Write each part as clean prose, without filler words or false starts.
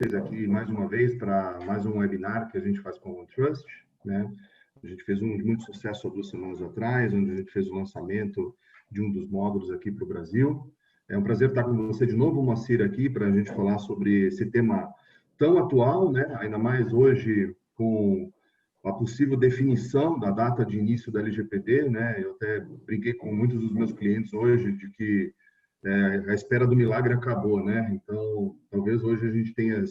aqui mais uma vez para mais um webinar que a gente faz com o OneTrust, né? A gente fez um de muito sucesso há 2 semanas atrás, onde a gente fez o lançamento de um dos módulos aqui para o Brasil. É um prazer estar com você de novo, Moacir, aqui para a gente falar sobre esse tema tão atual, né? Ainda mais hoje com a possível definição da data de início da LGPD, né? Eu até brinquei com muitos dos meus clientes hoje de que a espera do milagre acabou, né? Então, talvez hoje a gente tenha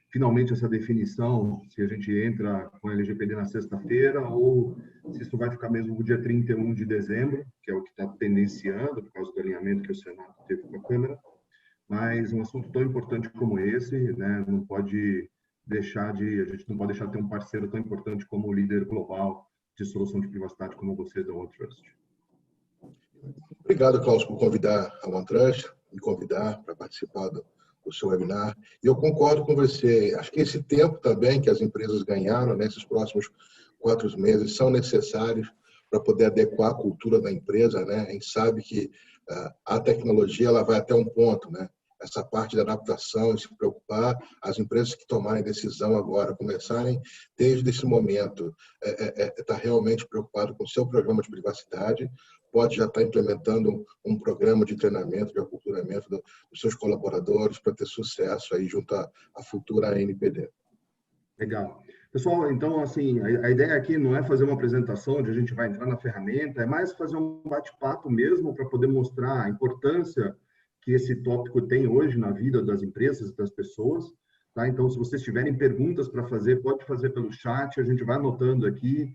finalmente essa definição, se a gente entra com a LGPD na sexta-feira ou se isso vai ficar mesmo no dia 31 de dezembro, que é o que está tendenciando por causa do alinhamento que o Senado teve com a Câmara. Mas um assunto tão importante como esse, né, a gente não pode deixar de ter um parceiro tão importante como o líder global de solução de privacidade como vocês da OneTrust. Obrigado, Klaus, por convidar a OneTrust, me convidar para participar do seu webinar. E eu concordo com você. Acho que esse tempo também que as empresas ganharam nesses próximos 4 meses são necessários para poder adequar a cultura da empresa, né? A gente sabe que a tecnologia ela vai até um ponto, né? Essa parte da adaptação, se preocupar, as empresas que tomarem decisão agora, começarem desde esse momento, estar realmente preocupado com o seu programa de privacidade, pode já estar implementando um programa de treinamento, de aculturamento dos seus colaboradores para ter sucesso aí junto à futura ANPD. Legal. Pessoal, então, assim, a ideia aqui não é fazer uma apresentação onde a gente vai entrar na ferramenta, é mais fazer um bate-papo mesmo para poder mostrar a importância que esse tópico tem hoje na vida das empresas e das pessoas. Tá? Então, se vocês tiverem perguntas para fazer, pode fazer pelo chat, a gente vai anotando aqui.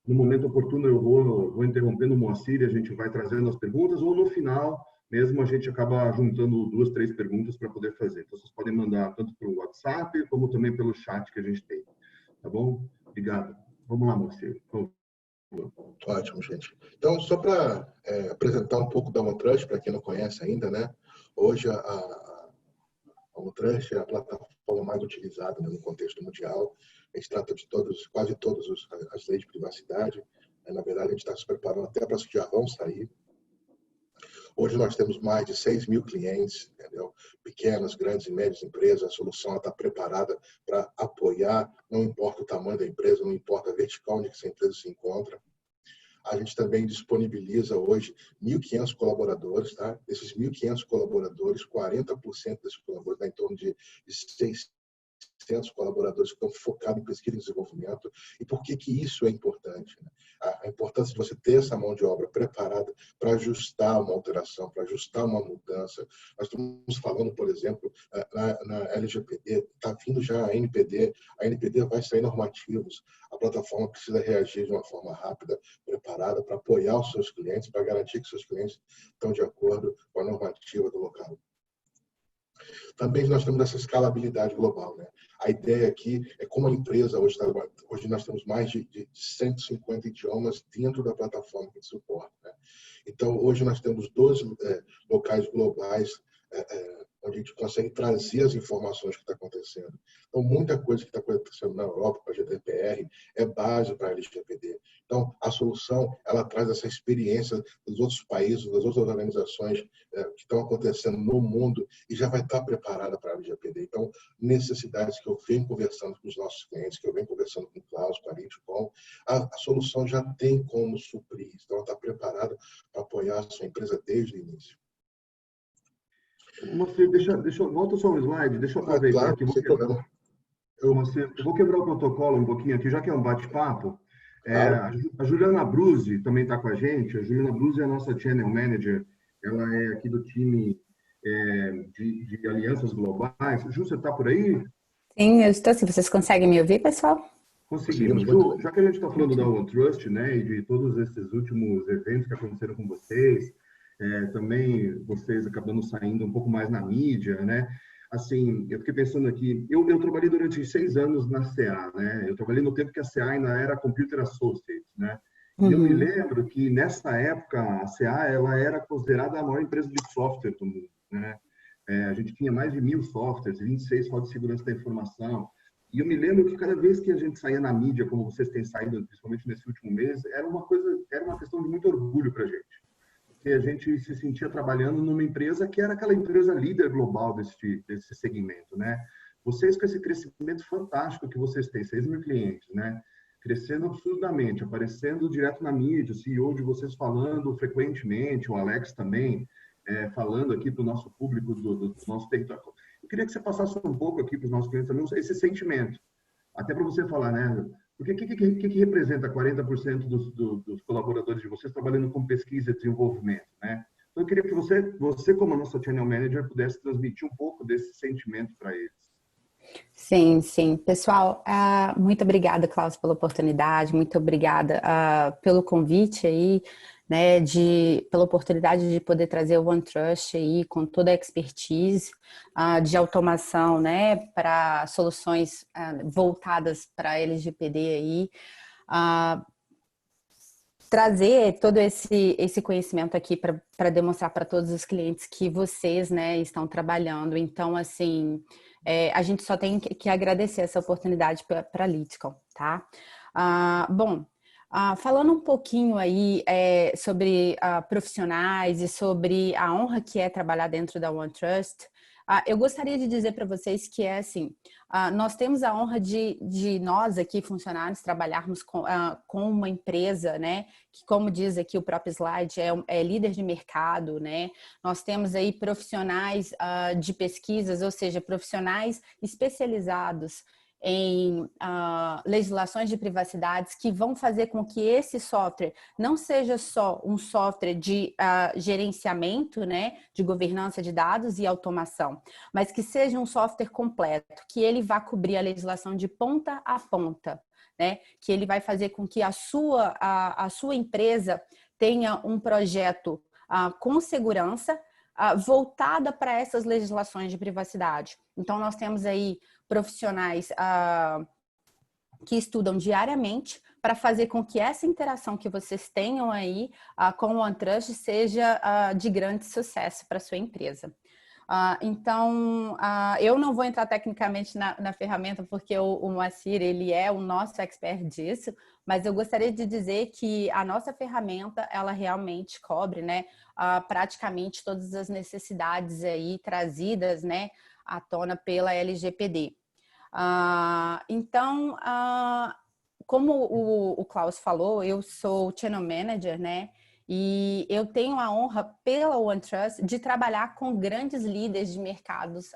No momento oportuno, eu vou interrompendo o Moacir e a gente vai trazendo as perguntas, ou no final mesmo a gente acaba juntando 2, 3 perguntas para poder fazer. Então, vocês podem mandar tanto pelo WhatsApp, como também pelo chat que a gente tem. Tá bom? Obrigado. Vamos lá, Moacir. Ótimo, gente. Então, só para apresentar um pouco da OneTrust, para quem não conhece ainda, né? Hoje, a OneTrust é a plataforma mais utilizada, né, no contexto mundial. A gente trata de quase todas as leis de privacidade. Na verdade, a gente está se preparando até para as que já vão sair. Hoje nós temos mais de 6 mil clientes, entendeu? Pequenas, grandes e médias empresas. A solução está preparada para apoiar, não importa o tamanho da empresa, não importa a vertical onde essa empresa se encontra. A gente também disponibiliza hoje 1.500 colaboradores, tá? Desses 1.500 colaboradores, 40% desses colaboradores, dá em torno de 600 colaboradores que estão focados em pesquisa e desenvolvimento. E por que isso é importante? Né? A importância de você ter essa mão de obra preparada para ajustar uma alteração, para ajustar uma mudança. Nós estamos falando, por exemplo, na LGPD, está vindo já a NPD vai sair normativos. A plataforma precisa reagir de uma forma rápida, preparada para apoiar os seus clientes, para garantir que seus clientes estão de acordo com a normativa do local. Também nós temos essa escalabilidade global, né? A ideia aqui é como a empresa hoje nós temos mais de 150 idiomas dentro da plataforma que suporta, né? Então, hoje nós temos 12 locais globais onde a gente consegue trazer as informações que está acontecendo. Então, muita coisa que está acontecendo na Europa com a GDPR é base para a LGPD. Então, a solução, ela traz essa experiência dos outros países, das outras organizações que estão acontecendo no mundo e já vai estar preparada para a LGPD. Então, necessidades que eu venho conversando com os nossos clientes, que eu venho conversando com o Klaus, com a Litcom, a solução já tem como suprir isso. Então, ela está preparada para apoiar a sua empresa desde o início. Moacir, volta só um slide, deixa eu aproveitar claro, aqui. Eu vou quebrar o protocolo um pouquinho aqui, já que é um bate-papo. Claro. A Juliana Bruzzi também está com a gente. A Juliana Bruzzi é a nossa Channel Manager. Ela é aqui do time de alianças globais. Ju, você está por aí? Sim, eu estou. Se vocês conseguem me ouvir, pessoal? Conseguimos. Ju, já que a gente está falando da OneTrust, né, e de todos esses últimos eventos que aconteceram com vocês, também vocês acabando saindo um pouco mais na mídia, né? Assim, eu fiquei pensando aqui, eu trabalhei durante 6 anos na CA, né? Eu trabalhei no tempo que a CA ainda era Computer Associates, né? E eu me lembro que nessa época a CA ela era considerada a maior empresa de software do mundo, né? A gente tinha mais de 1.000 softwares, 26 códigos de segurança da informação. E eu me lembro que cada vez que a gente saía na mídia, como vocês têm saído, principalmente nesse último mês, era uma questão de muito orgulho para a gente. porque a gente se sentia trabalhando numa empresa que era aquela empresa líder global desse segmento, né? Vocês com esse crescimento fantástico que vocês têm, 6 mil clientes, né? Crescendo absurdamente, aparecendo direto na mídia, o CEO de vocês falando frequentemente, o Alex também, falando aqui para o nosso público do nosso território. Eu queria que você passasse um pouco aqui para os nossos clientes também esse sentimento, até para você falar, né? Porque o que representa 40% dos colaboradores de vocês trabalhando com pesquisa e desenvolvimento, né? Então, eu queria que você como nosso Channel Manager, pudesse transmitir um pouco desse sentimento para eles. Sim, sim. Pessoal, muito obrigada, Klaus, pela oportunidade, muito obrigada pelo convite aí, né, pela oportunidade de poder trazer o OneTrust aí com toda a expertise de automação, né, para soluções voltadas para LGPD aí, trazer todo esse conhecimento aqui para demonstrar para todos os clientes que vocês, né, estão trabalhando. Então, assim, a gente só tem que agradecer essa oportunidade para a Liticon, tá? Bom, falando um pouquinho aí sobre profissionais e sobre a honra que é trabalhar dentro da OneTrust, eu gostaria de dizer para vocês que assim, nós temos a honra de nós aqui, funcionários, trabalharmos com uma empresa, né, que, como diz aqui o próprio slide, é líder de mercado, né? Nós temos aí profissionais de pesquisas, ou seja, profissionais especializados em legislações de privacidade que vão fazer com que esse software não seja só um software de gerenciamento, né, de governança de dados e automação, mas que seja um software completo, que ele vá cobrir a legislação de ponta a ponta, né, que ele vai fazer com que a sua empresa tenha um projeto com segurança, voltada para essas legislações de privacidade. Então, nós temos aí profissionais que estudam diariamente para fazer com que essa interação que vocês tenham aí com o OneTrust seja de grande sucesso para a sua empresa. Então, eu não vou entrar tecnicamente na ferramenta, porque o Moacir, ele é o nosso expert disso, mas eu gostaria de dizer que a nossa ferramenta, ela realmente cobre, né, praticamente todas as necessidades aí trazidas, né, à tona pela LGPD. Então, como o Klaus falou, eu sou Channel Manager, né? E eu tenho a honra, pela OneTrust, de trabalhar com grandes líderes de mercados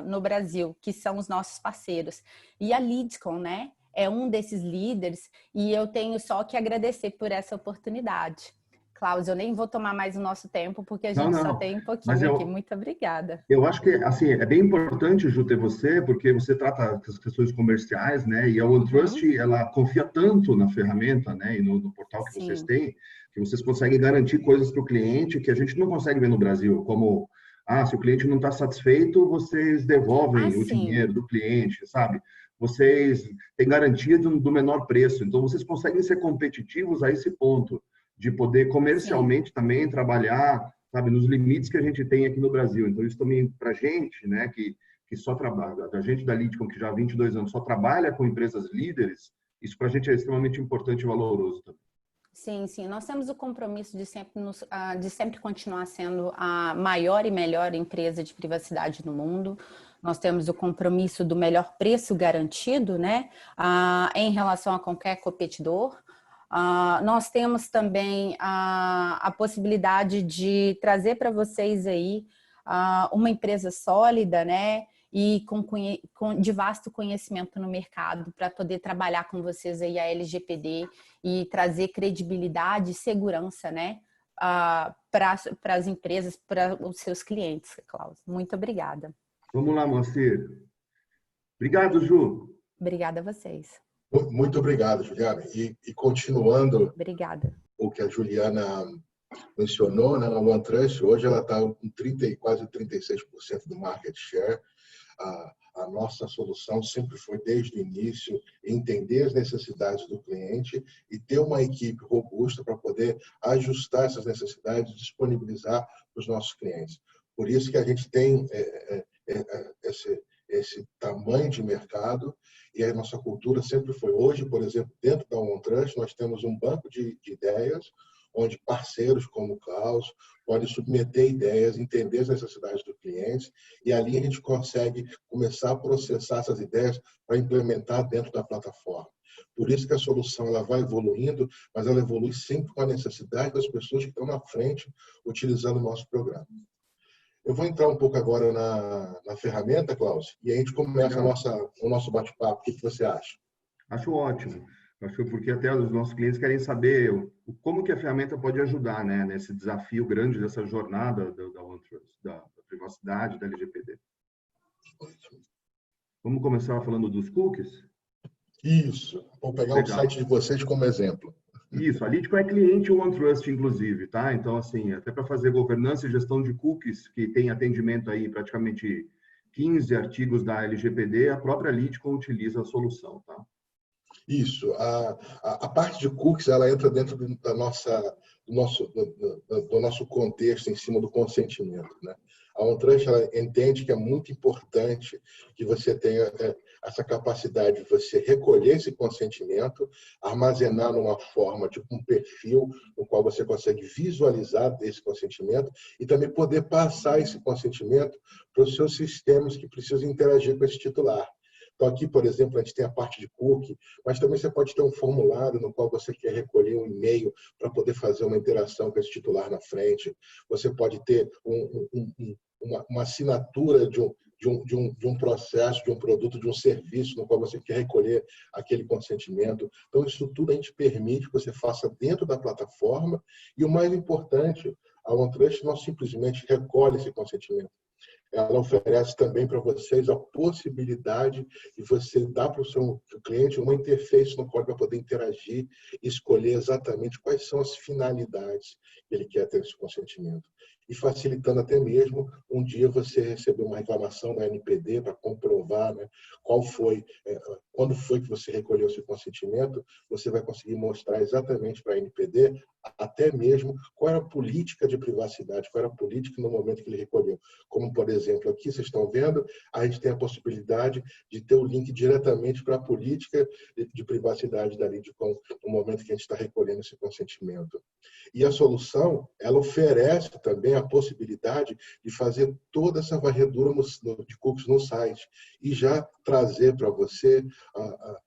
no Brasil, que são os nossos parceiros. E a Liticon, né, é um desses líderes, e eu tenho só que agradecer por essa oportunidade. Klaus, eu nem vou tomar mais o nosso tempo, porque a gente só tem um pouquinho aqui. Muito obrigada. Eu acho que, assim, é bem importante, Ju, ter você, porque você trata as questões comerciais, né? E a OneTrust, ela confia tanto na ferramenta, né? E no portal que vocês têm, que vocês conseguem garantir coisas para o cliente que a gente não consegue ver no Brasil, como, se o cliente não está satisfeito, vocês devolvem o dinheiro do cliente, sabe? Vocês têm garantia do menor preço, então vocês conseguem ser competitivos a esse ponto, de poder comercialmente também trabalhar, sabe, nos limites que a gente tem aqui no Brasil. Então, isso também, para a gente, né, que só trabalha, a gente da Liticon, que já há 22 anos só trabalha com empresas líderes, isso para a gente é extremamente importante e valoroso também. Sim, sim. Nós temos o compromisso de sempre continuar sendo a maior e melhor empresa de privacidade no mundo. Nós temos o compromisso do melhor preço garantido, né, em relação a qualquer competidor. Nós temos também a possibilidade de trazer para vocês aí uma empresa sólida, né, e de vasto conhecimento no mercado para poder trabalhar com vocês aí a LGPD e trazer credibilidade e segurança, né, para as empresas, para os seus clientes, Klaus. Muito obrigada. Vamos lá, Moacir. Obrigado, Ju. Obrigada a vocês. Muito obrigado, Juliana. E continuando Obrigada. O que a Juliana mencionou, né, na OneTrust, hoje ela está com quase 36% do market share. A nossa solução sempre foi, desde o início, entender as necessidades do cliente e ter uma equipe robusta para poder ajustar essas necessidades e disponibilizar para os nossos clientes. Por isso que a gente tem esse tamanho de mercado e a nossa cultura sempre foi. Hoje, por exemplo, dentro da OneTrust, nós temos um banco de ideias onde parceiros como o Klaus podem submeter ideias, entender as necessidades do cliente, e ali a gente consegue começar a processar essas ideias para implementar dentro da plataforma. Por isso que a solução ela vai evoluindo, mas ela evolui sempre com a necessidade das pessoas que estão na frente utilizando o nosso programa. Eu vou entrar um pouco agora na ferramenta, Klaus, e a gente começa o nosso bate-papo. O que você acha? Acho ótimo. Acho porque até os nossos clientes querem saber como que a ferramenta pode ajudar, né, nesse desafio grande dessa jornada da OneTrust, da privacidade, da LGPD. Vamos começar falando dos cookies? Isso. Vou pegar o site de vocês como exemplo. Isso, a Lidco é cliente OneTrust, inclusive, tá? Então, assim, até para fazer governança e gestão de cookies, que tem atendimento aí praticamente 15 artigos da LGPD, a própria Lidco utiliza a solução, tá? Isso. A parte de cookies, ela entra dentro do nosso contexto em cima do consentimento, né? A OneTrust, ela entende que é muito importante que você tenha essa capacidade de você recolher esse consentimento, armazenar numa forma, tipo um perfil, no qual você consegue visualizar esse consentimento e também poder passar esse consentimento para os seus sistemas que precisam interagir com esse titular. Então, aqui, por exemplo, a gente tem a parte de cookie, mas também você pode ter um formulário no qual você quer recolher um e-mail para poder fazer uma interação com esse titular na frente. Você pode ter uma assinatura de um processo, de um produto, de um serviço no qual você quer recolher aquele consentimento. Então, isso tudo a gente permite que você faça dentro da plataforma. E o mais importante, a OneTrust não simplesmente recolhe esse consentimento. Ela oferece também para vocês a possibilidade de você dar para o seu cliente uma interface no qual ele vai poder interagir e escolher exatamente quais são as finalidades que ele quer ter esse consentimento. E facilitando até mesmo um dia você receber uma reclamação da NPD para comprovar, né, quando foi que você recolheu esse consentimento, você vai conseguir mostrar exatamente para a NPD até mesmo qual era a política de privacidade, qual era a política no momento que ele recolheu. Como, por exemplo, aqui vocês estão vendo, a gente tem a possibilidade de ter o link diretamente para a política de privacidade da Lidcom no momento que a gente está recolhendo esse consentimento. E a solução, ela oferece também a possibilidade de fazer toda essa varredura de cookies no site e já trazer para você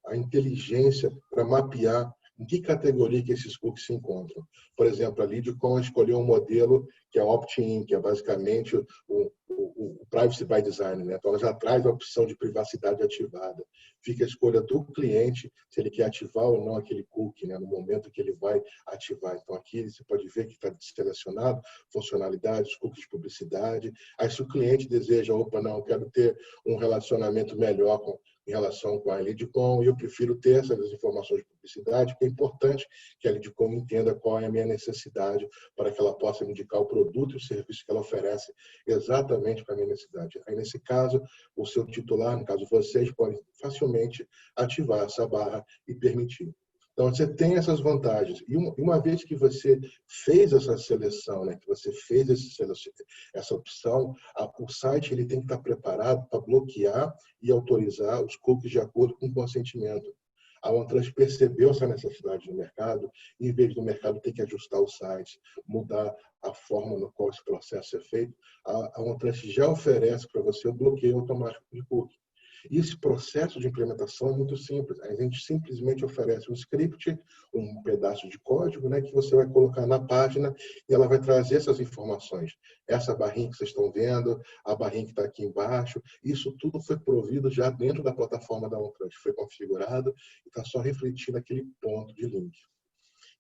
a inteligência para mapear em que categoria que esses cookies se encontram. Por exemplo, a Lidcom escolheu um modelo que é opt-in, que é basicamente o privacy by design, né? Então, ela já traz a opção de privacidade ativada. Fica a escolha do cliente se ele quer ativar ou não aquele cookie, né? No momento que ele vai ativar. Então, aqui você pode ver que está selecionado funcionalidades, cookies de publicidade. Aí, se o cliente deseja, opa, não, eu quero ter um relacionamento melhor em relação com a Lidcom, e eu prefiro ter essas informações de publicidade, porque é importante que a Lidcom entenda qual é a minha necessidade para que ela possa me indicar o produto e o serviço que ela oferece exatamente para a minha necessidade. Aí, nesse caso, o seu titular, no caso vocês, podem facilmente ativar essa barra e permitir. Então, você tem essas vantagens. E uma vez que você fez essa seleção, né, que você fez essa opção, o site ele tem que estar preparado para bloquear e autorizar os cookies de acordo com o consentimento. A OneTrust percebeu essa necessidade no mercado, e em vez do mercado ter que ajustar o site, mudar a forma no qual esse processo é feito, a OneTrust já oferece para você o bloqueio automático de cookie. E esse processo de implementação é muito simples. A gente simplesmente oferece um script, um pedaço de código, né, que você vai colocar na página e ela vai trazer essas informações. Essa barrinha que vocês estão vendo, a barrinha que está aqui embaixo, isso tudo foi provido já dentro da plataforma da OneTrust. Foi configurado e está só refletindo aquele ponto de link.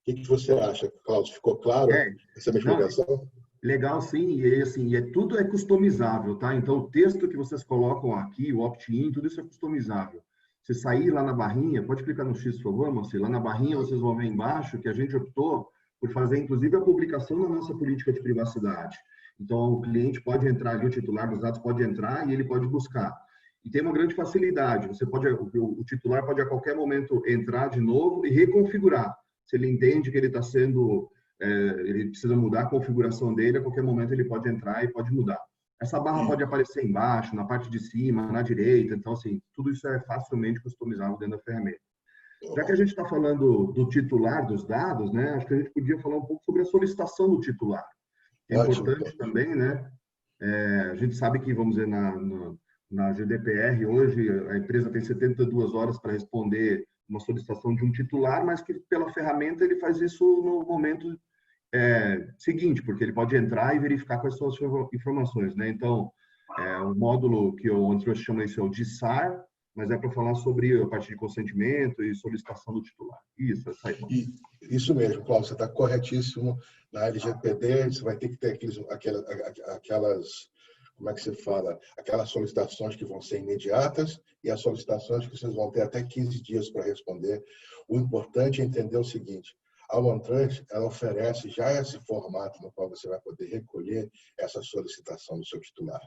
O que você acha, Cláudio? Ficou claro essa minha explicação? Legal, sim, e assim, tudo é customizável, tá? Então, o texto que vocês colocam aqui, o opt-in, tudo isso é customizável. Você sair lá na barrinha, pode clicar no X, por favor, Marcelo? Lá na barrinha vocês vão ver embaixo que a gente optou por fazer, inclusive, a publicação da nossa política de privacidade. Então, o cliente pode entrar ali, o titular dos dados pode entrar e ele pode buscar. E tem uma grande facilidade, o titular pode a qualquer momento entrar de novo e reconfigurar. Se ele entende que ele está sendo... ele precisa mudar a configuração dele, a qualquer momento ele pode entrar e pode mudar. Essa barra pode aparecer embaixo, na parte de cima, na direita, então assim, tudo isso é facilmente customizável dentro da ferramenta. Já que a gente está falando do titular dos dados, né, acho que a gente podia falar um pouco sobre a solicitação do titular. É Ótimo. importante também, né? A gente sabe que, vamos dizer, na GDPR, hoje, a empresa tem 72 horas para responder uma solicitação de um titular, mas que pela ferramenta ele faz isso no momento seguinte, porque ele pode entrar e verificar quais são as informações, né? Então, o módulo que o OneTrust chama isso é o DSAR, mas é para falar sobre a parte de consentimento e solicitação do titular. Isso, essa aí. Isso mesmo, Cláudio, você está corretíssimo. Na LGPD, você vai ter que ter aquelas, como é que se fala? Aquelas solicitações que vão ser imediatas e as solicitações que vocês vão ter até 15 dias para responder. O importante é entender o seguinte: a OneTrust, ela oferece já esse formato no qual você vai poder recolher essa solicitação do seu titular.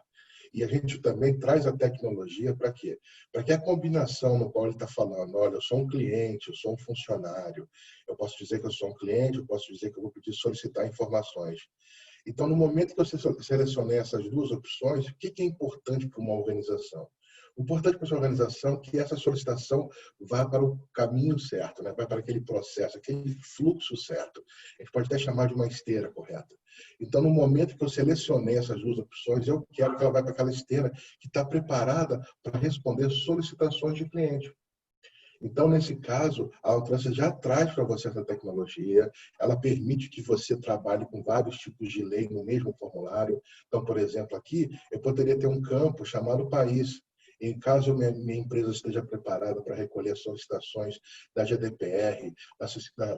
E a gente também traz a tecnologia para quê? Para que a combinação no qual ele está falando, olha, eu sou um cliente, eu sou um funcionário, eu posso dizer que eu sou um cliente, eu posso dizer que eu vou pedir solicitar informações. Então, no momento que você selecionar essas duas opções, o que é importante para uma organização? O importante para a sua organização é que essa solicitação vá para o caminho certo, né? Vai para aquele processo, aquele fluxo certo. A gente pode até chamar de uma esteira correta. Então, no momento que eu selecionei essas duas opções, eu quero que ela vá para aquela esteira que está preparada para responder solicitações de cliente. Então, nesse caso, a OneTrust já traz para você essa tecnologia, ela permite que você trabalhe com vários tipos de lei no mesmo formulário. Então, por exemplo, aqui, eu poderia ter um campo chamado país. Em caso minha empresa esteja preparada para recolher solicitações da GDPR,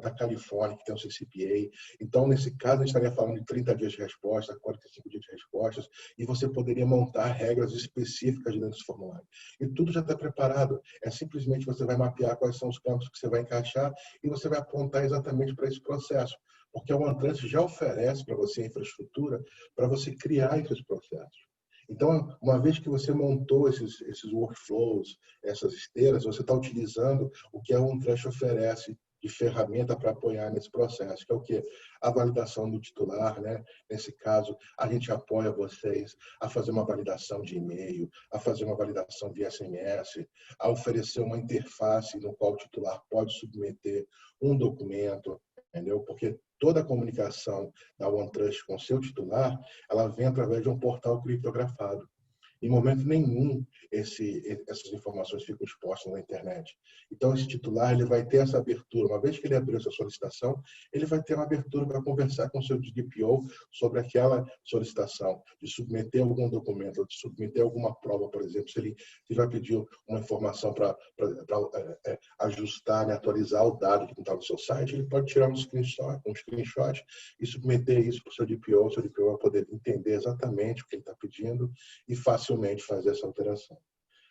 da Califórnia, que tem o CCPA, então, nesse caso, a gente estaria falando de 30 dias de resposta, 45 dias de respostas, e você poderia montar regras específicas dentro desse formulário. E tudo já está preparado. É simplesmente você vai mapear quais são os campos que você vai encaixar e você vai apontar exatamente para esse processo. Porque a OneTrust já oferece para você a infraestrutura para você criar esses processos. Então, uma vez que você montou esses workflows, essas esteiras, você está utilizando o que a OneTrust oferece de ferramenta para apoiar nesse processo, que é o quê? A validação do titular, né? Nesse caso, a gente apoia vocês a fazer uma validação de e-mail, a fazer uma validação via SMS, a oferecer uma interface no qual o titular pode submeter um documento, entendeu? Porque toda a comunicação da OneTrust com seu titular, ela vem através de um portal criptografado. Em momento nenhum, essas informações ficam expostas na internet. Então, esse titular ele vai ter essa abertura. Uma vez que ele abriu essa solicitação, ele vai ter uma abertura para conversar com o seu DPO sobre aquela solicitação, de submeter algum documento, de submeter alguma prova, por exemplo. Se ele vai pedir uma informação para ajustar, né, atualizar o dado que não está no seu site, ele pode tirar um screenshot e submeter isso para o seu DPO. O seu DPO vai poder entender exatamente o que ele está pedindo e facilmente fazer essa alteração.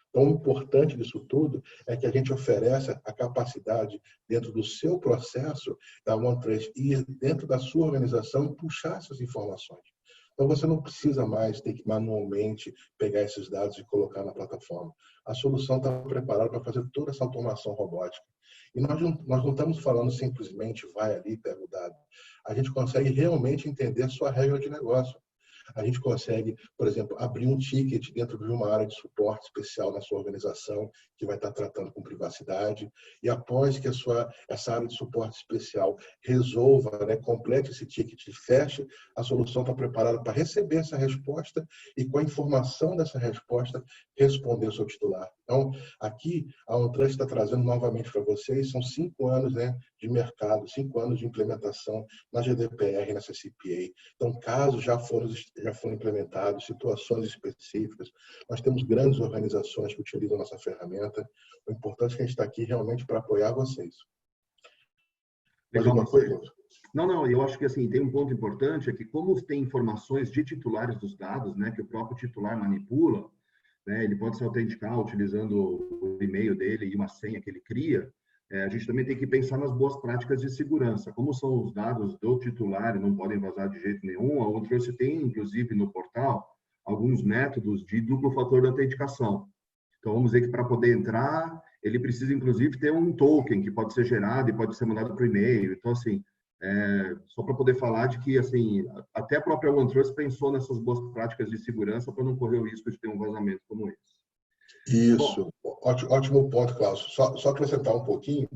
Então, o importante disso tudo é que a gente oferece a capacidade dentro do seu processo da OneTrust e dentro da sua organização puxar essas informações. Então, você não precisa mais ter que manualmente pegar esses dados e colocar na plataforma. A solução está preparada para fazer toda essa automação robótica. E nós não estamos falando simplesmente vai ali e pega o dado. A gente consegue realmente entender a sua regra de negócio. A gente consegue, por exemplo, abrir um ticket dentro de uma área de suporte especial na sua organização, que vai estar tratando com privacidade, e após que essa área de suporte especial resolva, né, complete esse ticket e feche, a solução está preparada para receber essa resposta e, com a informação dessa resposta, responder o seu titular. Então, aqui, a OneTrust está trazendo novamente para vocês, são 5 anos, né, de mercado, 5 anos de implementação na GDPR, na CCPA. Então, casos já foram implementados, situações específicas. Nós temos grandes organizações que utilizam nossa ferramenta. O importante é que a gente está aqui realmente para apoiar vocês. Mais alguma coisa? Não, eu acho que assim, tem um ponto importante, é que como tem informações de titulares dos dados, né, que o próprio titular manipula, né, ele pode se autenticar utilizando o e-mail dele e uma senha que ele cria, a gente também tem que pensar nas boas práticas de segurança. Como são os dados do titular e não podem vazar de jeito nenhum, a OneTrust tem, inclusive, no portal, alguns métodos de duplo fator de autenticação. Então, vamos dizer que para poder entrar, ele precisa, inclusive, ter um token que pode ser gerado e pode ser mandado por e-mail. Então, assim, só para poder falar de que, assim, até a própria OneTrust pensou nessas boas práticas de segurança para não correr o risco de ter um vazamento como esse. Isso. Ótimo ponto, Cláudio. Só acrescentar um pouquinho,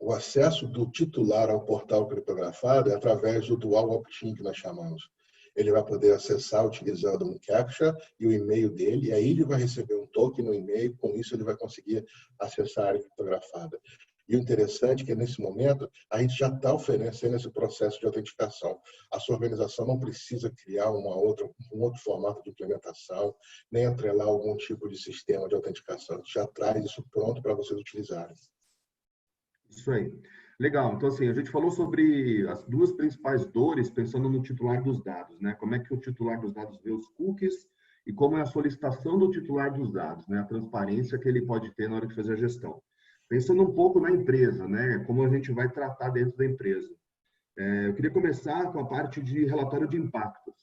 o acesso do titular ao portal criptografado é através do dual opt-in que nós chamamos. Ele vai poder acessar utilizando um CAPTCHA e o e-mail dele, e aí ele vai receber um token no e-mail, com isso ele vai conseguir acessar a área criptografada. E o interessante é que, nesse momento, a gente já está oferecendo esse processo de autenticação. A sua organização não precisa criar um outro formato de implementação, nem atrelar algum tipo de sistema de autenticação. A gente já traz isso pronto para vocês utilizarem. Isso aí. Legal. Então, assim, a gente falou sobre as duas principais dores pensando no titular dos dados, né? Como é que o titular dos dados vê os cookies e como é a solicitação do titular dos dados, né? A transparência que ele pode ter na hora de fazer a gestão. Pensando um pouco na empresa, né? Como a gente vai tratar dentro da empresa. Eu queria começar com a parte de relatório de impactos,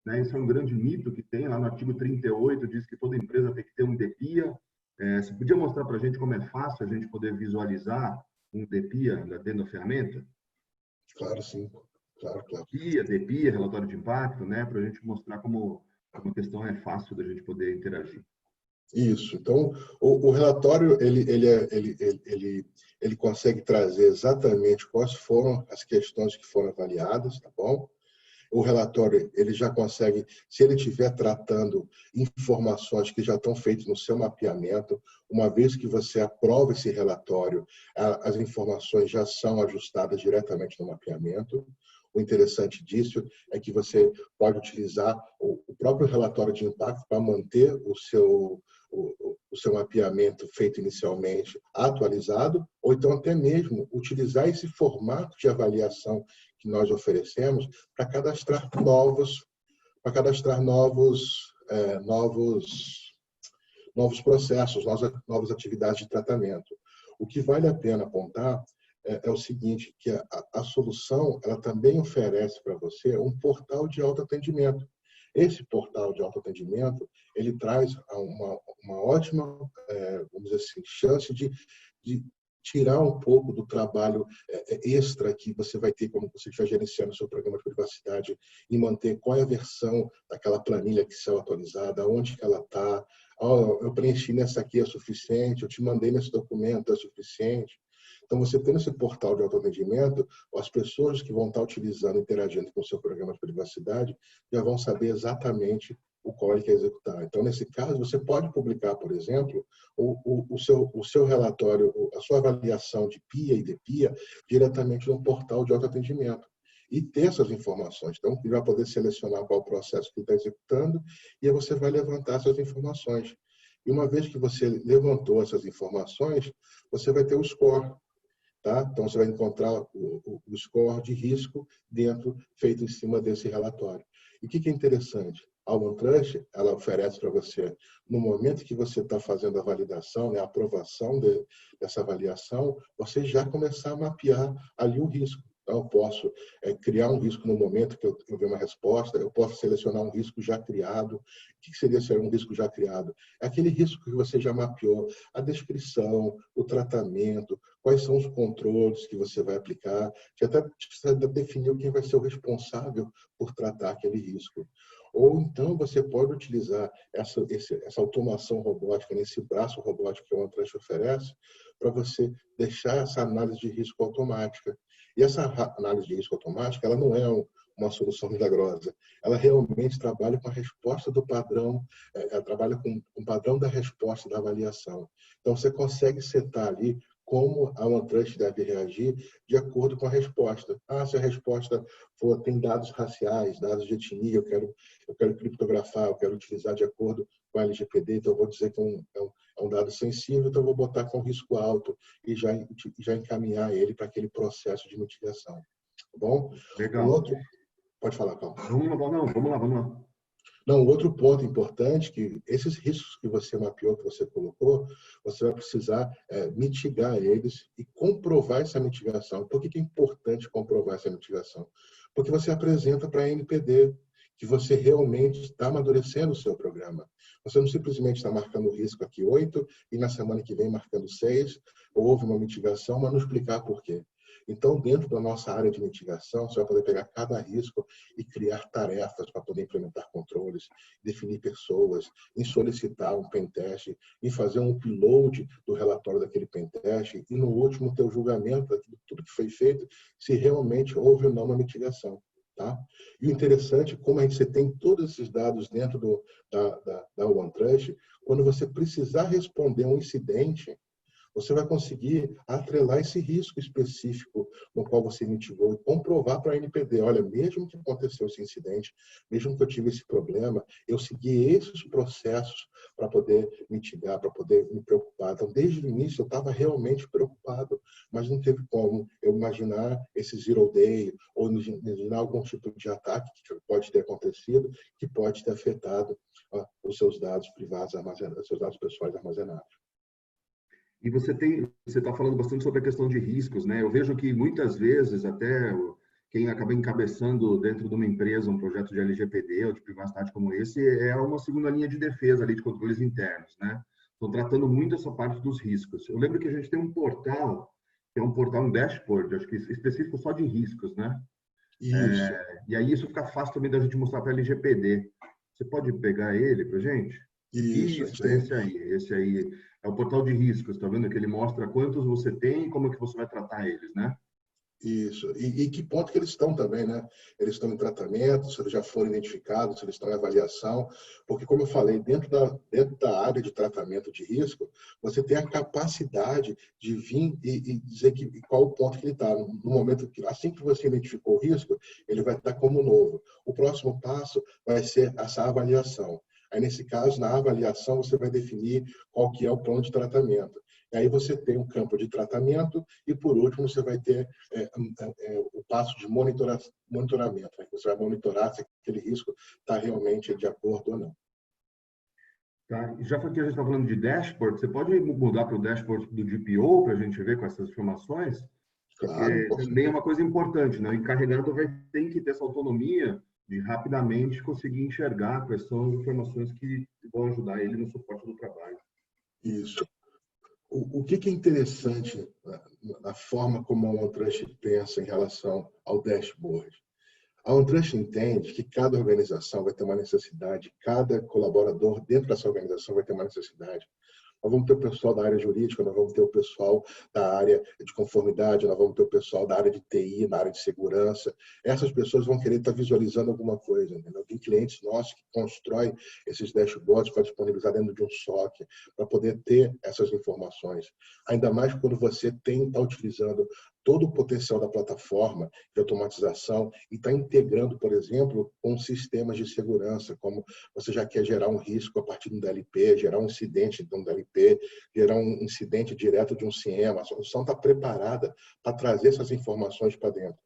né? Esse é um grande mito que tem lá no artigo 38, diz que toda empresa tem que ter um DPIA. Você podia mostrar para a gente como é fácil a gente poder visualizar um DPIA dentro da ferramenta? Claro, sim. Claro. DPIA, relatório de impacto, né? Para a gente mostrar como a questão é fácil da gente poder interagir. Isso. Então, o relatório ele consegue trazer exatamente quais foram as questões que foram avaliadas, tá bom? O relatório ele já consegue, se ele estiver tratando informações que já estão feitas no seu mapeamento, uma vez que você aprova esse relatório, as informações já são ajustadas diretamente no mapeamento. O interessante disso é que você pode utilizar o próprio relatório de impacto para manter o seu mapeamento feito inicialmente atualizado, ou então até mesmo utilizar esse formato de avaliação que nós oferecemos para cadastrar novos processos, novas atividades de tratamento. O que vale a pena apontar é o seguinte, que a solução ela também oferece para você um portal de autoatendimento. Esse portal de autoatendimento, ele traz uma ótima, vamos dizer assim, chance de tirar um pouco do trabalho extra que você vai ter quando você estiver gerenciando o seu programa de privacidade e manter qual é a versão daquela planilha Excel atualizada, onde que ela está, eu preenchi nessa aqui é suficiente, eu te mandei nesse documento é suficiente. Então, você tendo esse portal de autoatendimento, as pessoas que vão estar utilizando, interagindo com o seu programa de privacidade, já vão saber exatamente o qual ele quer executar. Então, nesse caso, você pode publicar, por exemplo, o seu relatório, a sua avaliação de PIA e DPIA diretamente no portal de autoatendimento e ter essas informações. Então, ele vai poder selecionar qual processo que ele está executando e aí você vai levantar essas informações. E uma vez que você levantou essas informações, você vai ter o score. Tá? Então, você vai encontrar o score de risco feito em cima desse relatório. E o que é interessante? A OneTrust, ela oferece para você, no momento que você está fazendo a validação, né, a aprovação dessa avaliação, você já começar a mapear ali o risco. Então, eu posso criar um risco no momento que eu ver uma resposta, eu posso selecionar um risco já criado. O que seria ser um risco já criado? É aquele risco que você já mapeou, a descrição, o tratamento, quais são os controles que você vai aplicar, que até definiu quem vai ser o responsável por tratar aquele risco. Ou então você pode utilizar essa automação robótica, nesse braço robótico que a OneTrust oferece, para você deixar essa análise de risco automática. E essa análise de risco automática, ela não é uma solução milagrosa. Ela realmente trabalha com a resposta do padrão, ela trabalha com o padrão da resposta da avaliação. Então, você consegue setar ali como a OneTrust deve reagir de acordo com a resposta. Se a resposta tem dados raciais, dados de etnia, eu quero criptografar, eu quero utilizar de acordo com a LGPD, então eu vou dizer que é um dado sensível, então eu vou botar com risco alto e já encaminhar ele para aquele processo de mitigação. Tá bom? Legal. Pode falar, Paulo. Vamos lá. Não, outro ponto importante que esses riscos que você mapeou, que você colocou, você vai precisar mitigar eles e comprovar essa mitigação. Por que é importante comprovar essa mitigação? Porque você apresenta para a NPD que você realmente está amadurecendo o seu programa. Você não simplesmente está marcando o risco aqui 8 e na semana que vem marcando 6, ou houve uma mitigação, mas não explicar por quê. Então, dentro da nossa área de mitigação, você vai poder pegar cada risco e criar tarefas para poder implementar controles, definir pessoas, em solicitar um pentest, em fazer um upload do relatório daquele pentest e, no último, ter o julgamento de tudo que foi feito, se realmente houve ou não uma mitigação. Tá? E o interessante é como você tem todos esses dados dentro da OneTrust, quando você precisar responder um incidente, você vai conseguir atrelar esse risco específico no qual você mitigou e comprovar para a NPD, olha, mesmo que aconteceu esse incidente, mesmo que eu tive esse problema, eu segui esses processos para poder mitigar, para poder me preocupar. Então, desde o início, eu estava realmente preocupado, mas não teve como eu imaginar esse zero day ou imaginar algum tipo de ataque que pode ter acontecido, que pode ter afetado os seus dados privados armazenados, os seus dados pessoais armazenados. E você está falando bastante sobre a questão de riscos, né? Eu vejo que muitas vezes até quem acaba encabeçando dentro de uma empresa um projeto de LGPD ou de privacidade como esse é uma segunda linha de defesa ali de controles internos, né? Estão tratando muito essa parte dos riscos. Eu lembro que a gente tem um portal, que é um portal, um dashboard, acho que específico só de riscos, né? Isso. E aí isso fica fácil também da gente mostrar para a LGPD. Você pode pegar ele para gente? Isso, a gente Isso, tem. esse aí é o portal de riscos, tá vendo? Que ele mostra quantos você tem e como é que você vai tratar eles, né? Isso. E que ponto que eles estão também, né? Eles estão em tratamento, se eles já foram identificados, se eles estão em avaliação. Porque, como eu falei, dentro da área de tratamento de risco, você tem a capacidade de vir e dizer qual o ponto que ele está. No momento que, assim que você identificou o risco, ele vai estar como novo. O próximo passo vai ser essa avaliação. Aí, nesse caso, na avaliação, você vai definir qual que é o plano de tratamento. E aí você tem um campo de tratamento e, por último, você vai ter o passo de monitoramento. Né? Você vai monitorar se aquele risco está realmente de acordo ou não. Tá? Já que a gente está falando de dashboard, você pode mudar para o dashboard do GPO para a gente ver com essas informações? Claro, Porque com também é certeza. uma coisa importante, né? O encarregado tem que ter essa autonomia de rapidamente conseguir enxergar quais são as informações que vão ajudar ele no suporte do trabalho. Isso. O que é interessante na forma como a OneTrust pensa em relação ao dashboard? A OneTrust entende que cada organização vai ter uma necessidade, cada colaborador dentro dessa organização vai ter uma necessidade. Nós vamos ter o pessoal da área jurídica, nós vamos ter o pessoal da área de conformidade, nós vamos ter o pessoal da área de TI, da área de segurança. Essas pessoas vão querer estar visualizando alguma coisa, entendeu? Tem clientes nossos que constroem esses dashboards para disponibilizar dentro de um SOC, para poder ter essas informações. Ainda mais quando você está utilizando todo o potencial da plataforma de automatização e está integrando, por exemplo, com sistemas de segurança, como você já quer gerar um risco a partir de um DLP, gerar um incidente de um DLP, gerar um incidente direto de um CIEM. A solução está preparada para trazer essas informações para dentro.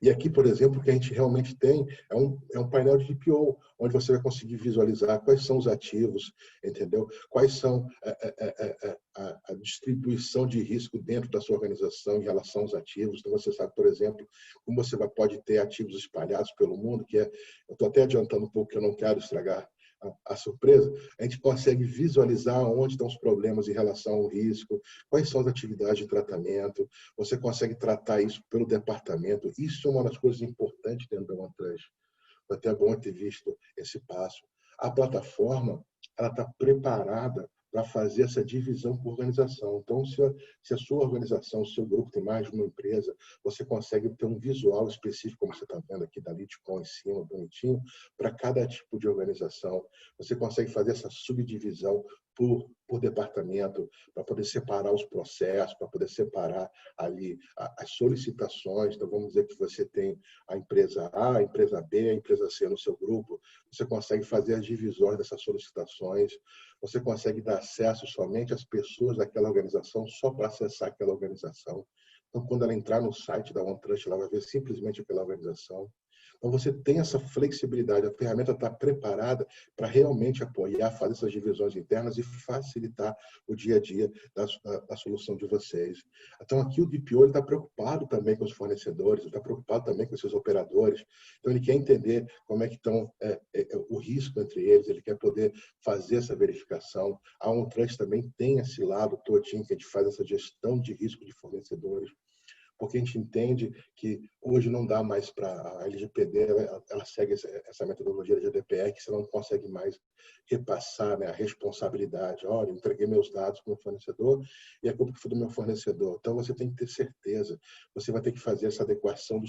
E aqui, por exemplo, o que a gente realmente tem é um painel de DPO, onde você vai conseguir visualizar quais são os ativos, entendeu? Quais são a distribuição de risco dentro da sua organização em relação aos ativos. Então, você sabe, por exemplo, como você pode ter ativos espalhados pelo mundo, eu estou até adiantando um pouco, que eu não quero estragar a surpresa, a gente consegue visualizar onde estão os problemas em relação ao risco, quais são as atividades de tratamento, você consegue tratar isso pelo departamento. Isso é uma das coisas importantes dentro da OneTrust. Foi até bom ter visto esse passo. A plataforma ela está preparada para fazer essa divisão por organização. Então, se a sua organização, o seu grupo tem mais de uma empresa, você consegue ter um visual específico, como você está vendo aqui da Litcom em cima, bonitinho, para cada tipo de organização. Você consegue fazer essa subdivisão por departamento, para poder separar os processos, para poder separar ali as solicitações. Então, vamos dizer que você tem a empresa A, a empresa B, a empresa C no seu grupo. Você consegue fazer as divisões dessas solicitações. Você consegue dar acesso somente às pessoas daquela organização, só para acessar aquela organização. Então, quando ela entrar no site da OneTrust, ela vai ver simplesmente aquela organização. Então, você tem essa flexibilidade, a ferramenta está preparada para realmente apoiar, fazer essas divisões internas e facilitar o dia a dia da solução de vocês. Então, aqui o DPO está preocupado também com os fornecedores, está preocupado também com os seus operadores. Então, ele quer entender como é que estão o risco entre eles, ele quer poder fazer essa verificação. A OneTrust também tem esse lado todinho que a gente faz essa gestão de risco de fornecedores. porque a gente entende que hoje não dá mais para a LGPD, ela segue essa metodologia da GDPR, que você não consegue mais repassar, né, a responsabilidade. Olha, entreguei meus dados para o meu fornecedor e a culpa foi do meu fornecedor. Então, você tem que ter certeza. Você vai ter que fazer essa adequação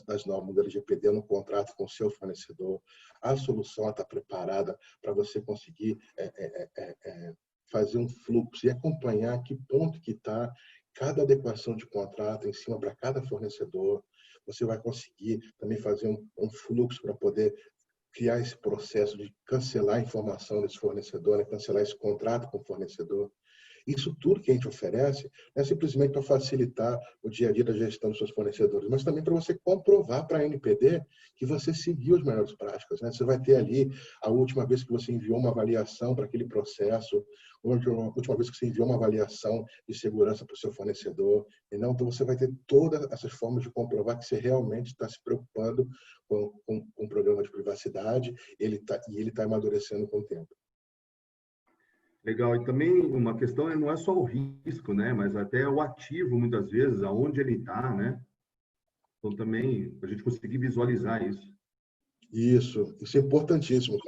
das normas da LGPD no contrato com o seu fornecedor. A solução está preparada para você conseguir fazer um fluxo e acompanhar que ponto que está cada adequação de contrato em cima para cada fornecedor. Você vai conseguir também fazer um fluxo para poder criar esse processo de cancelar a informação desse fornecedor, né? Cancelar esse contrato com o fornecedor. Isso tudo que a gente oferece não é simplesmente para facilitar o dia a dia da gestão dos seus fornecedores, mas também para você comprovar para a NPD que você seguiu as melhores práticas, né? Você vai ter ali a última vez que você enviou uma avaliação para aquele processo, a última vez que você enviou uma avaliação de segurança para o seu fornecedor. Então, você vai ter todas essas formas de comprovar que você realmente está se preocupando com o programa de privacidade e ele está amadurecendo com o tempo. Legal. E também uma questão não é só o risco, né? Mas até o ativo, muitas vezes, aonde ele está, né? Então, também, a gente conseguir visualizar isso. Isso é importantíssimo.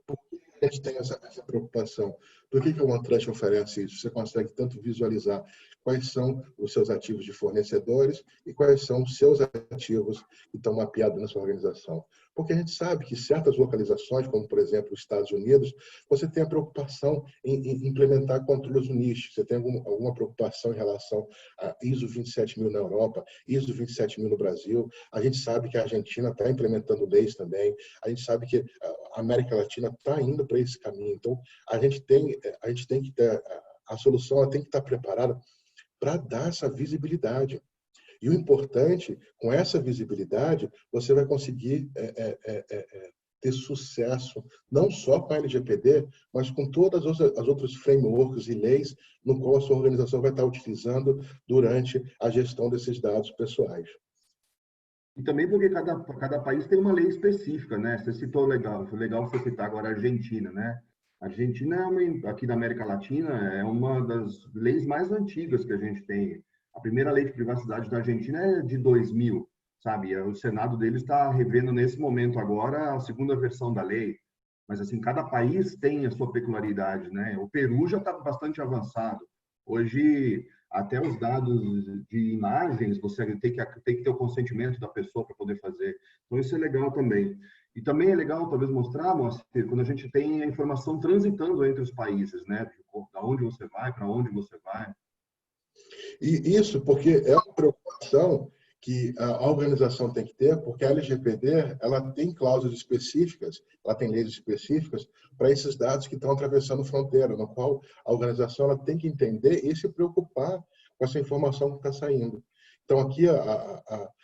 Por que a gente tem essa preocupação? Por que o OneTrust oferece isso? Você consegue tanto visualizar quais são os seus ativos de fornecedores e quais são os seus ativos que estão mapeados na sua organização. Porque a gente sabe que certas localizações, como por exemplo os Estados Unidos, você tem a preocupação em implementar controles no nicho. Você tem alguma preocupação em relação a ISO 27000 na Europa, ISO 27000 no Brasil. A gente sabe que a Argentina está implementando leis também. A gente sabe que a América Latina está indo para esse caminho. Então, a gente tem que ter, a solução ela tem que estar preparada para dar essa visibilidade. E o importante, com essa visibilidade, você vai conseguir ter sucesso, não só com a LGPD, mas com todas as outras frameworks e leis no qual a sua organização vai estar utilizando durante a gestão desses dados pessoais. E também porque cada país tem uma lei específica, né? Você citou legal você citar agora a Argentina, né? A Argentina aqui da América Latina é uma das leis mais antigas que a gente tem. A primeira lei de privacidade da Argentina é de 2000, sabe? O Senado deles está revendo nesse momento agora a segunda versão da lei. Mas assim, cada país tem a sua peculiaridade, né? O Peru já está bastante avançado. Hoje até os dados de imagens, você tem que ter o consentimento da pessoa para poder fazer. Então, isso é legal também. E também é legal, talvez, mostrar, Moacir, quando a gente tem a informação transitando entre os países, né? De onde você vai, para onde você vai. E isso porque é uma preocupação que a organização tem que ter, porque a LGPD ela tem cláusulas específicas, ela tem leis específicas para esses dados que estão atravessando fronteira, no qual a organização ela tem que entender e se preocupar com essa informação que está saindo. Então, aqui,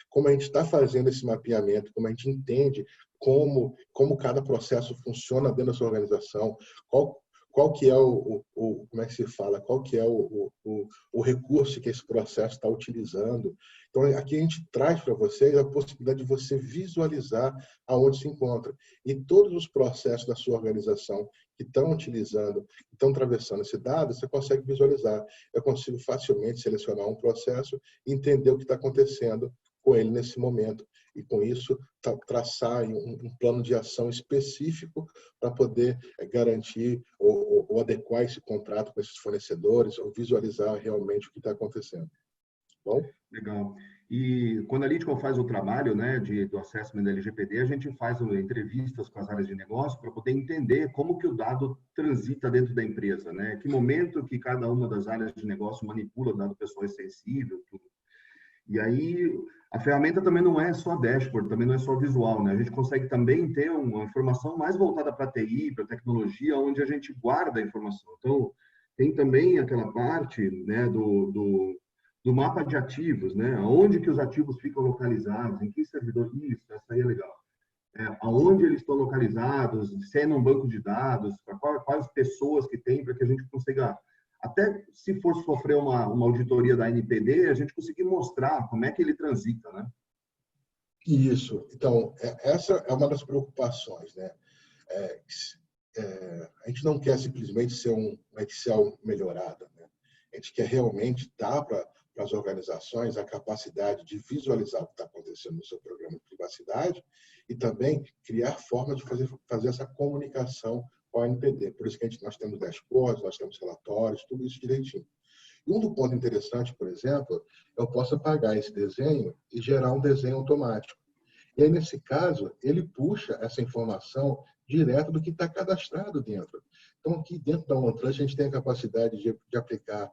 como a gente está fazendo esse mapeamento, como a gente entende como cada processo funciona dentro da sua organização, qual que é como é que se fala, qual que é o recurso que esse processo está utilizando. Então, aqui a gente traz para vocês a possibilidade de você visualizar aonde se encontra. E todos os processos da sua organização que estão utilizando, que estão atravessando esse dado, você consegue visualizar. Eu consigo facilmente selecionar um processo e entender o que está acontecendo com ele nesse momento. E, com isso, traçar um plano de ação específico para poder garantir ou adequar esse contrato com esses fornecedores ou visualizar realmente o que está acontecendo. Bom? Legal. E quando a Litcom faz o trabalho, né, do assessment da LGPD, a gente faz entrevistas com as áreas de negócio para poder entender como que o dado transita dentro da empresa, né? Que momento que cada uma das áreas de negócio manipula o dado pessoal sensível, tudo. E aí, a ferramenta também não é só dashboard, também não é só visual, né? A gente consegue também ter uma informação mais voltada para a TI, para a tecnologia, onde a gente guarda a informação. Então, tem também aquela parte, né, do mapa de ativos, né? Onde que os ativos ficam localizados, em que servidor, isso, essa aí é legal. Aonde eles estão localizados, se é num banco de dados, quais pessoas que tem, para que a gente consiga, até se for sofrer uma auditoria da NPD, a gente conseguir mostrar como é que ele transita, né? Isso. Então, essa é uma das preocupações, né? A gente não quer simplesmente ser uma Excel melhorada, né? A gente quer realmente dar para para as organizações a capacidade de visualizar o que está acontecendo no seu programa de privacidade e também criar formas de fazer essa comunicação com a NPD. Por isso que nós temos dashboards, nós temos relatórios, tudo isso direitinho. E um do ponto interessante, por exemplo, eu posso apagar esse desenho e gerar um desenho automático. E aí, nesse caso, ele puxa essa informação direto do que está cadastrado dentro. Então, aqui dentro da OneTrust, a gente tem a capacidade de aplicar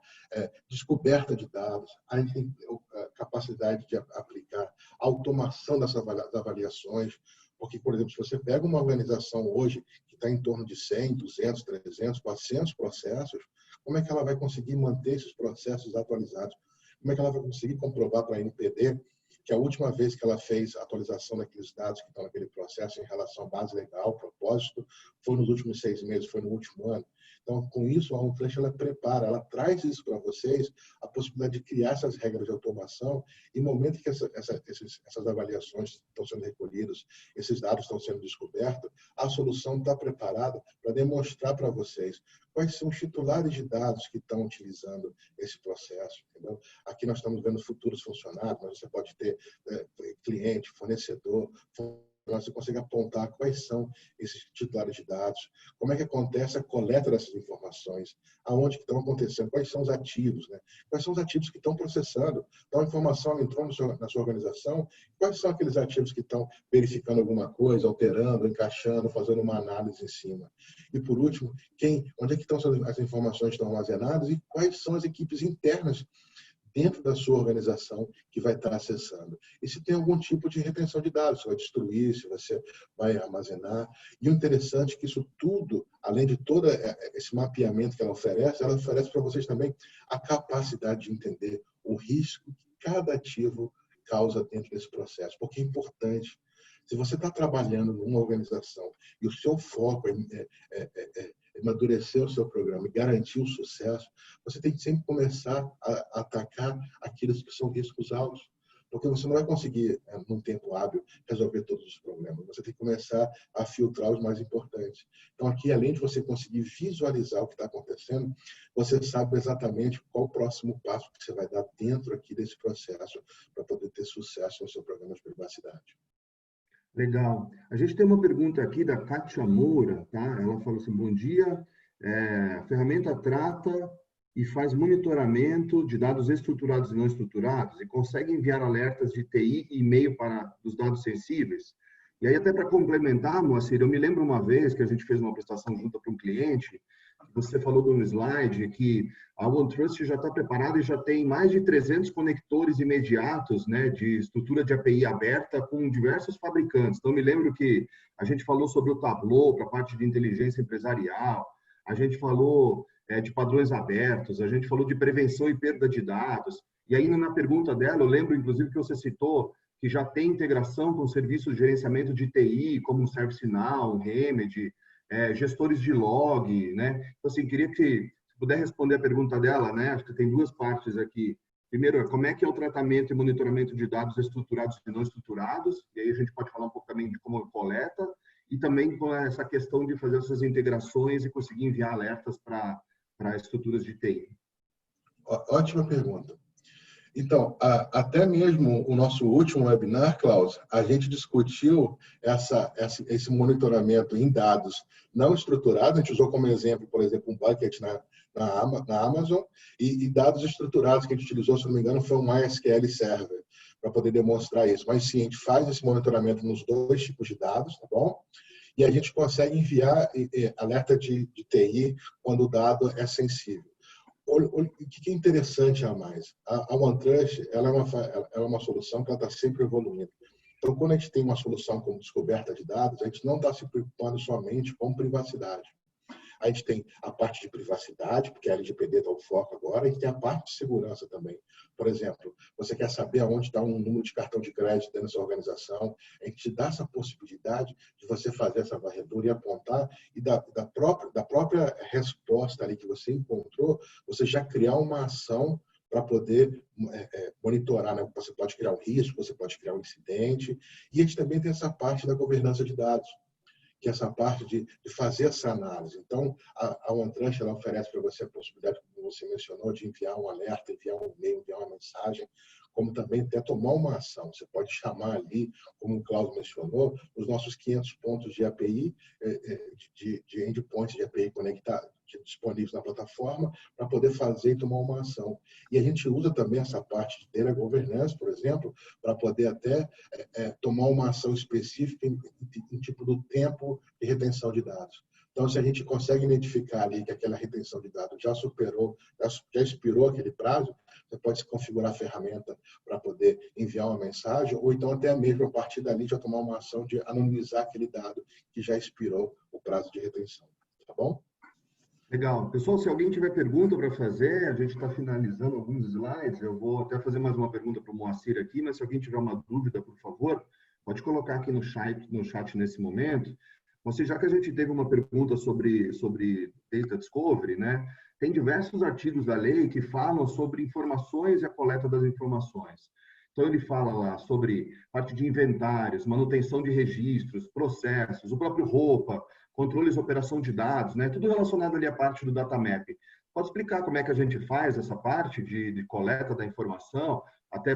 descoberta de dados, a gente tem a capacidade de aplicar automação das avaliações, porque, por exemplo, se você pega uma organização hoje que está em torno de 100, 200, 300, 400 processos, como é que ela vai conseguir manter esses processos atualizados? Como é que ela vai conseguir comprovar para a NPD que a última vez que ela fez a atualização daqueles dados que estão naquele processo em relação à base legal, propósito, foi nos últimos 6 meses, foi no último ano? Então, com isso, a OneTrust, ela prepara, ela traz isso para vocês, a possibilidade de criar essas regras de automação, e no momento que essas avaliações estão sendo recolhidas, esses dados estão sendo descobertos, a solução está preparada para demonstrar para vocês quais são os titulares de dados que estão utilizando esse processo. Entendeu? Aqui nós estamos vendo futuros funcionários, mas você pode ter cliente, fornecedor, você consegue apontar quais são esses titulares de dados, como é que acontece a coleta dessas informações, aonde que estão acontecendo, quais são os ativos, né? Quais são os ativos que estão processando. Então, a informação entrou na sua organização, quais são aqueles ativos que estão verificando alguma coisa, alterando, encaixando, fazendo uma análise em cima. E, por último, onde é que estão as informações que estão armazenadas e quais são as equipes internas dentro da sua organização que vai estar acessando. E se tem algum tipo de retenção de dados, se vai destruir, se você vai armazenar. E o interessante é que isso tudo, além de todo esse mapeamento que ela oferece para vocês também a capacidade de entender o risco que cada ativo causa dentro desse processo. Porque é importante. Se você está trabalhando numa organização e o seu foco é amadurecer o seu programa e garantir o sucesso, você tem que sempre começar a atacar aqueles que são riscos altos. Porque você não vai conseguir, num tempo hábil, resolver todos os problemas. Você tem que começar a filtrar os mais importantes. Então, aqui, além de você conseguir visualizar o que está acontecendo, você sabe exatamente qual o próximo passo que você vai dar dentro aqui desse processo para poder ter sucesso no seu programa de privacidade. Legal. A gente tem uma pergunta aqui da Kátia Moura, tá? Ela falou assim, bom dia, a ferramenta trata e faz monitoramento de dados estruturados e não estruturados e consegue enviar alertas de TI e e-mail para os dados sensíveis. E aí, até para complementar, Moacir, eu me lembro uma vez que a gente fez uma prestação junto para um cliente, você falou de um slide que a OneTrust já está preparada e já tem mais de 300 conectores imediatos, né, de estrutura de API aberta com diversos fabricantes. Então, me lembro que a gente falou sobre o Tableau para a parte de inteligência empresarial, a gente falou de padrões abertos, a gente falou de prevenção e perda de dados. E ainda na pergunta dela, eu lembro, inclusive, que você citou que já tem integração com serviços de gerenciamento de TI, como o ServiceNow, o Remedy, gestores de log, né? Então, assim, queria que se puder responder a pergunta dela, né? Acho que tem duas partes aqui. Primeiro, como é que é o tratamento e monitoramento de dados estruturados e não estruturados? E aí a gente pode falar um pouco também de como coleta e também com essa questão de fazer essas integrações e conseguir enviar alertas para estruturas de TI. Ótima pergunta. Então, até mesmo o nosso último webinar, Klaus, a gente discutiu esse monitoramento em dados não estruturados. A gente usou como exemplo, por exemplo, um bucket na Amazon e dados estruturados que a gente utilizou, se não me engano, foi um MySQL Server, para poder demonstrar isso. Mas sim, a gente faz esse monitoramento nos dois tipos de dados, tá bom? E a gente consegue enviar alerta de TI quando o dado é sensível. O que é interessante a mais? A OneTrust ela é uma solução que está sempre evoluindo. Então, quando a gente tem uma solução como descoberta de dados, a gente não está se preocupando somente com privacidade. A gente tem a parte de privacidade, porque a LGPD está o foco agora, e tem a parte de segurança também. Por exemplo, você quer saber aonde está um número de cartão de crédito dentro da sua organização, a gente te dá essa possibilidade de você fazer essa varredura e apontar, e da própria resposta ali que você encontrou, você já criar uma ação para poder monitorar, né? Você pode criar um risco, você pode criar um incidente, e a gente também tem essa parte da governança de dados, que é essa parte de fazer essa análise. Então, a OneTrust ela oferece para você a possibilidade, como você mencionou, de enviar um alerta, enviar um e-mail, enviar uma mensagem, como também até tomar uma ação. Você pode chamar ali, como o Cláudio mencionou, os nossos 500 pontos de API, de endpoints de API conectados, disponíveis na plataforma, para poder fazer e tomar uma ação. E a gente usa também essa parte de data governance, por exemplo, para poder até tomar uma ação específica em tipo do tempo de retenção de dados. Então, se a gente consegue identificar ali que aquela retenção de dados já superou, já expirou aquele prazo, você pode configurar a ferramenta para poder enviar uma mensagem, ou então até mesmo a partir dali já tomar uma ação de anonimizar aquele dado que já expirou o prazo de retenção. Tá bom? Legal. Pessoal, se alguém tiver pergunta para fazer, a gente está finalizando alguns slides. Eu vou até fazer mais uma pergunta para o Moacir aqui, mas se alguém tiver uma dúvida, por favor, pode colocar aqui no chat nesse momento. Moacir, já que a gente teve uma pergunta sobre Data Discovery, né? Tem diversos artigos da lei que falam sobre informações e a coleta das informações. Então, ele fala lá sobre parte de inventários, manutenção de registros, processos, o próprio roupa, controles de operação de dados, né? Tudo relacionado ali à parte do data map. Pode explicar como é que a gente faz essa parte de coleta da informação, até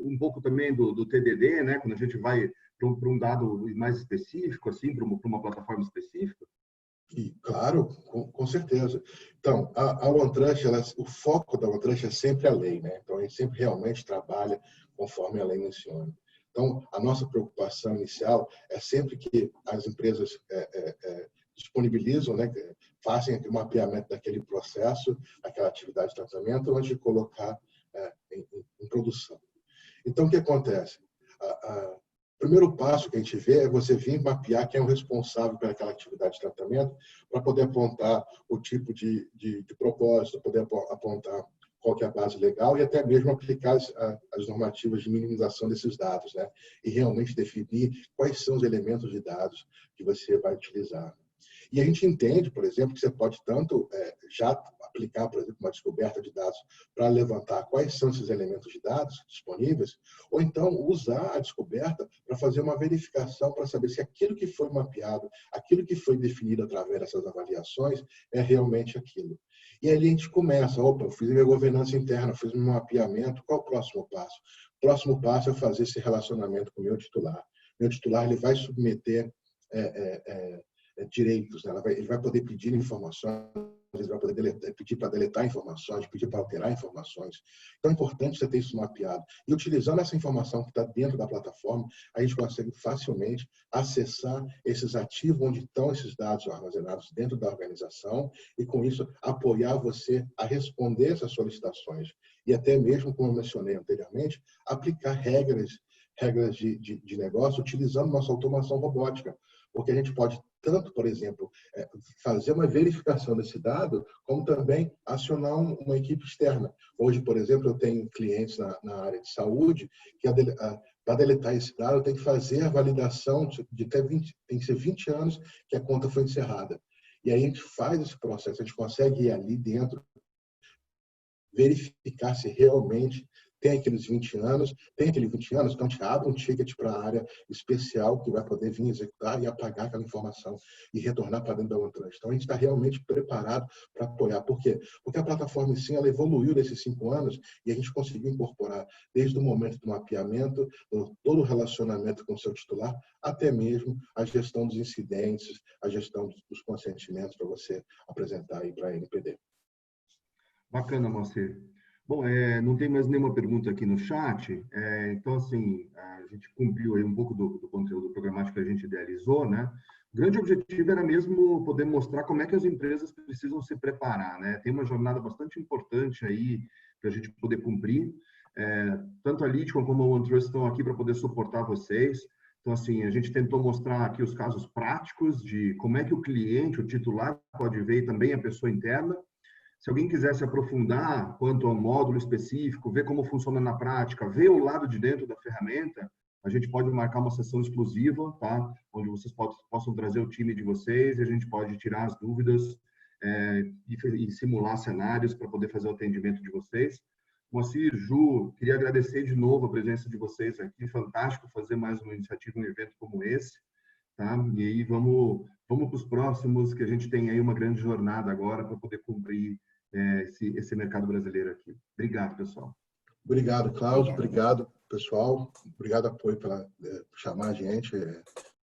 um pouco também do TDD, né? Quando a gente vai para um dado mais específico, assim, para uma plataforma específica? E, claro, com certeza. Então, a OneTrust, o foco da OneTrust é sempre a lei, né? Então, a gente sempre realmente trabalha conforme a lei menciona. Então, a nossa preocupação inicial é sempre que as empresas disponibilizam, né, fazem o mapeamento daquele processo, aquela atividade de tratamento, antes de colocar em produção. Então, o que acontece? O primeiro passo que a gente vê é você vir mapear quem é o responsável por aquela atividade de tratamento, para poder apontar o tipo de propósito, poder apontar qual que é a base legal e até mesmo aplicar as normativas de minimização desses dados, né? E realmente definir quais são os elementos de dados que você vai utilizar. E a gente entende, por exemplo, que você pode tanto já aplicar, por exemplo, uma descoberta de dados para levantar quais são esses elementos de dados disponíveis, ou então usar a descoberta para fazer uma verificação para saber se aquilo que foi mapeado, aquilo que foi definido através dessas avaliações é realmente aquilo. E aí a gente começa, opa, eu fiz minha governança interna, fiz meu mapeamento, qual o próximo passo? O próximo passo é fazer esse relacionamento com o meu titular. Meu titular ele vai submeter direitos, né? Ele vai poder pedir informações, ele vai poder pedir para deletar informações, pedir para alterar informações. Então é importante você ter isso mapeado. E utilizando essa informação que está dentro da plataforma, a gente consegue facilmente acessar esses ativos onde estão esses dados armazenados dentro da organização e, com isso, apoiar você a responder essas solicitações. E até mesmo, como eu mencionei anteriormente, aplicar regras de negócio utilizando nossa automação robótica. Porque a gente pode tanto, por exemplo, fazer uma verificação desse dado, como também acionar uma equipe externa. Hoje, por exemplo, eu tenho clientes na área de saúde que, para deletar esse dado, tem que fazer a validação de até 20, tem que ser 20 anos que a conta foi encerrada. E aí a gente faz esse processo, a gente consegue ir ali dentro, verificar se realmente tem aqueles 20 anos, tem aqueles 20 anos, então te abre um ticket para a área especial que vai poder vir executar e apagar aquela informação e retornar para dentro da OneTrust. Então, a gente está realmente preparado para apoiar. Por quê? Porque a plataforma em si, ela evoluiu nesses 5 anos e a gente conseguiu incorporar, desde o momento do mapeamento, todo o relacionamento com o seu titular, até mesmo a gestão dos incidentes, a gestão dos consentimentos para você apresentar aí para a NPD. Bacana, Moacir. Bom, não tem mais nenhuma pergunta aqui no chat, então, assim, a gente cumpriu aí um pouco do conteúdo programático que a gente idealizou, né? O grande objetivo era mesmo poder mostrar como é que as empresas precisam se preparar, né? Tem uma jornada bastante importante aí para a gente poder cumprir. Tanto a Litcom como a OneTrust estão aqui para poder suportar vocês. Então, assim, a gente tentou mostrar aqui os casos práticos de como é que o cliente, o titular, pode ver e também a pessoa interna. Se alguém quiser se aprofundar quanto ao módulo específico, ver como funciona na prática, ver o lado de dentro da ferramenta, a gente pode marcar uma sessão exclusiva, tá? Onde vocês possam trazer o time de vocês e a gente pode tirar as dúvidas e simular cenários para poder fazer o atendimento de vocês. Moacir, Ju, queria agradecer de novo a presença de vocês aqui. Fantástico fazer mais uma iniciativa, um evento como esse. Tá? E aí vamos para os próximos, que a gente tem aí uma grande jornada agora para poder cumprir esse mercado brasileiro aqui. Obrigado, pessoal. Obrigado, Cláudio. Obrigado, pessoal. Obrigado, apoio, por chamar a gente.